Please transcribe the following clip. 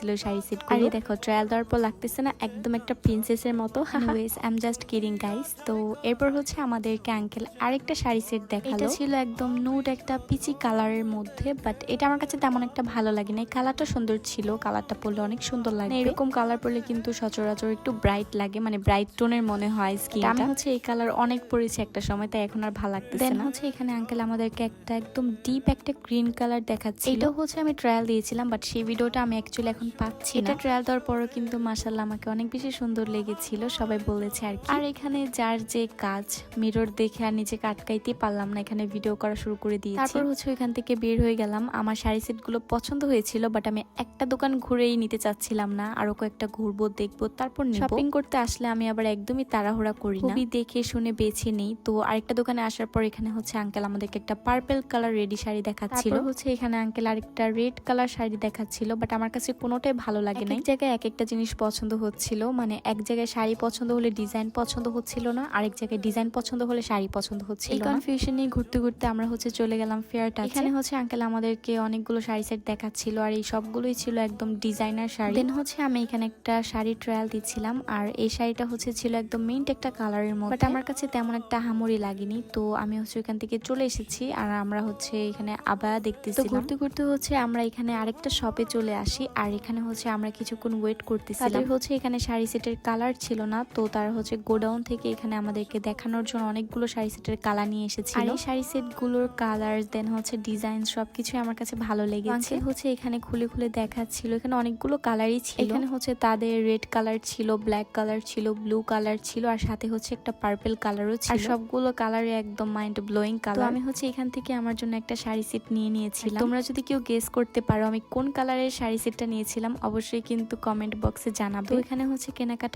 লাগতেছিল শাড়ি সেট করে। আরে দেখো ট্রায়াল দেওয়ার পর লাগতেছে না একদম একটা প্রিন্সেসের মতো। Anyways I am just kidding guys. তো এরপর হচ্ছে আমাদেরকে আঙ্কেল আরেকটা শাড়ি সেট দেখালো। এটা ছিল একদম নুড একটা পিচি কালারের মধ্যে, বাট এটা আমার কাছে তেমন একটা ভালো লাগে না। কালারটা সুন্দর ছিল, কালারটা পরলে অনেক সুন্দর লাগে। এরকম কালার পরলে কিন্তু সচরাচর একটু ব্রাইট লাগে, মানে ব্রাইট টোনের মনে হয় স্কিনটা। আমি হচ্ছে এই কালার অনেক পরেছি একটা সময়, তাই এখন আর ভালো লাগতেছে না। হচ্ছে এখানে আঙ্কেল আমাদেরকে একটা একদম ডিপ একটা গ্রিন কালার দেখাচ্ছিল। এটা হচ্ছে আমি ট্রায়াল দিয়েছিলাম, বাট সেই ভিডিওটা আমি অ্যাকচুয়ালি এখন পাচ্ছি না। এটা ট্রায়াল দেওয়ার পরও কিন্তু মাশাআল্লাহ আমাকে অনেক বেশি সুন্দর লেগেছিল, সবাই বলেছে আর কি। আর এখানে যার যে কাজ, মিরর দেখে আর নিজেকে আটকাইতে পারলাম না, এখানে ভিডিও করা শুরু করে দিয়েছি। তারপর হচ্ছে ওইখান থেকে বের হয়ে গেলাম। আমার শাড়ি সেট গুলো পছন্দ হয়েছিল, বাট আমি একটা দোকান ঘুরেই নিতে চাচ্ছিলাম না, আরো কয়েকটা ঘুরবো, দেখবো, তারপর নিব। শপিং করতে আসলে আমি আবার একদমই তাড়াহুড়া করি না, খুবই দেখে শুনে বেছে নেই। তো আরেকটা দোকানে আসার পর এখানে হচ্ছে আঙ্কেল আমাদেরকে একটা পার্পল কালার রেডি শাড়ি দেখাচ্ছিল। তারপর হচ্ছে এখানে আঙ্কেল আরেকটা রেড কালার শাড়ি দেখাচ্ছিল, বাট আমার কাছে কোনোটাই ভালো লাগে না। এক জায়গায় এক একটা জিনিস পছন্দ হচ্ছিল, মানে এক জায়গায় শাড়ি পছন্দ হলে ডিজাইন পছন্দ হচ্ছিল না, আরেক জায়গায় ডিজাইন পছন্দ হলে শাড়ি পছন্দ হচ্ছিল না। এই কনফিউশন নিয়ে ঘুরতে ঘুরতে আমরা হচ্ছে চলে গেলাম ফেয়ার টাচে। এখানে হচ্ছে আঙ্কেল আমাদেরকে অনেকগুলো শাড়ি সেট দেখাচ্ছিল, আর এই সবগুলোই ছিল একদম ডিজাইনার শাড়ি। দেন হচ্ছে আমি এখানে একটা শাড়ি ট্রায়াল দিচ্ছিলাম, আর এই শাড়িটা হচ্ছে ছিল একদম মিন্ট একটা কালারের মধ্যে, বাট আমার কাছে তেমন একটা হামরি লাগেনি। তো আমি হচ্ছে এখান থেকে চলে এসেছি, আর আমরা হচ্ছে এখানে আবার দেখতেছি। ঘুরতে ঘুরতে হচ্ছে আমরা এখানে আরেকটা শপে চলে আসি, আর এখানে হচ্ছে আমরা কিছুক্ষণ ওয়েট করতেছিলাম। তাদের হচ্ছে এখানে শাড়ি সেটের কালার ছিল না, তো তারা হচ্ছে গোডাউন থেকে এখানে আমাদেরকে দেখানোর জন্য অনেকগুলো শাড়ি সেটের কালার নিয়ে এসেছিল। আর এই শাড়ি সেট গুলোর কালার দেন হচ্ছে ডিজাইন সবকিছু আমার কাছে ভালো লেগেছে। হচ্ছে এখানে খুলে খুলে দেখাচ্ছিল, এখানে অনেকগুলো কালারই ছিল। এখানে হচ্ছে তাদের রেড কালার ছিল, ব্ল্যাক কালার ছিল, ব্লু কালার ছিল, আর সাথে হচ্ছে একটা পার্পল কালারও ছিল। আর সবগুলো কালারে একদম মাইন্ড ব্লোয়িং কালার। আমি হচ্ছে এখান থেকে আমার জন্য একটা শাড়ি সেট নিয়ে নিয়েছিলাম। তোমরা যদি কেউ গেস করতে পারো আমি কোন কালারের শাড়ি সেটটা নিয়েছিলাম, অবশ্যই কিন্তু কমেন্ট বক্সে জানাবে। তো এখানে হচ্ছে কেনাকাটা